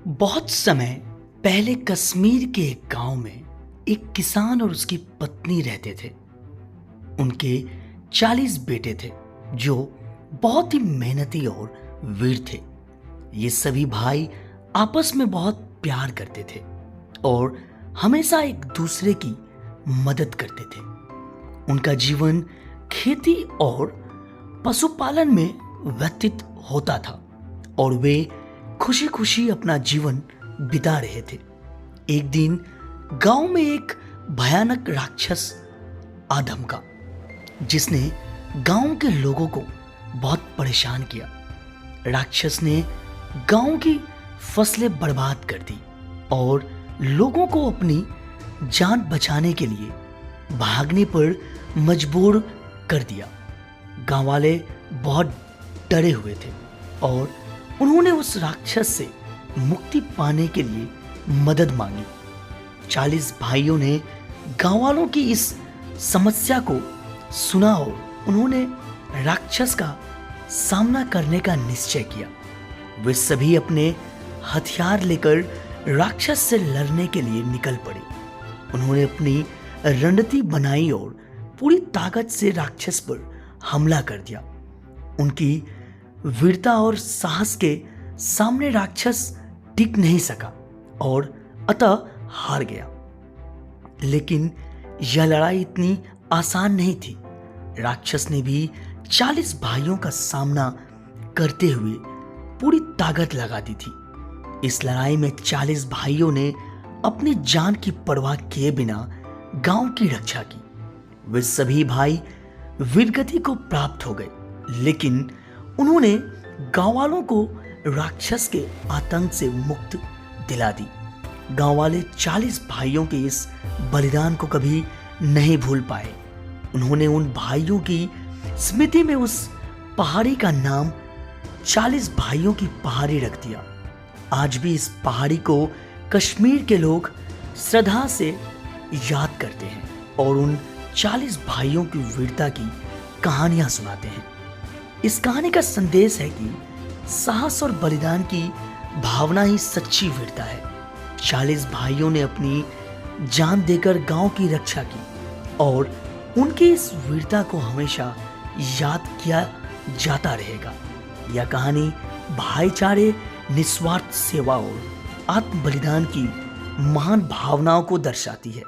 बहुत समय पहले कश्मीर के एक गांव में एक किसान और उसकी पत्नी रहते थे। उनके 40 बेटे थे जो बहुत ही मेहनती और वीर थे। ये सभी भाई आपस में बहुत प्यार करते थे और हमेशा एक दूसरे की मदद करते थे। उनका जीवन खेती और पशुपालन में व्यतीत होता था और वे खुशी खुशी अपना जीवन बिता रहे थे। एक दिन गांव में एक भयानक राक्षस आ धमका जिसने गांव के लोगों को बहुत परेशान किया। राक्षस ने गांव की फसलें बर्बाद कर दी और लोगों को अपनी जान बचाने के लिए भागने पर मजबूर कर दिया। गांव वाले बहुत डरे हुए थे और उन्होंने उस राक्षस से मुक्ति पाने के लिए मदद मांगी। 40 भाइयों ने गांव वालों की इस समस्या को सुना और उन्होंने राक्षस का सामना करने का निश्चय किया। वे सभी अपने हथियार लेकर राक्षस से लड़ने के लिए निकल पड़े। उन्होंने अपनी रणनीति बनाई और पूरी ताकत से राक्षस पर हमला कर दिया। उनकी वीरता और साहस के सामने राक्षस टिक नहीं सका और अतः हार गया। लेकिन यह लड़ाई इतनी आसान नहीं थी। राक्षस ने भी 40 भाइयों का सामना करते हुए पूरी ताकत लगा दी थी। इस लड़ाई में 40 भाइयों ने अपनी जान की परवाह किए बिना गांव की रक्षा की। वे सभी भाई वीरगति को प्राप्त हो गए, लेकिन उन्होंने गांव वालों को राक्षस के आतंक से मुक्त दिला दी। गांव वाले 40 भाइयों के इस बलिदान को कभी नहीं भूल पाए। उन्होंने उन भाइयों की स्मृति में उस पहाड़ी का नाम 40 भाइयों की पहाड़ी रख दिया। आज भी इस पहाड़ी को कश्मीर के लोग श्रद्धा से याद करते हैं और उन 40 भाइयों की वीरता की कहानियां सुनाते हैं। इस कहानी का संदेश है कि साहस और बलिदान की भावना ही सच्ची वीरता है। 40 भाइयों ने अपनी जान देकर गांव की रक्षा की और उनकी इस वीरता को हमेशा याद किया जाता रहेगा। यह कहानी भाईचारे, निस्वार्थ सेवा और आत्म बलिदान की महान भावनाओं को दर्शाती है।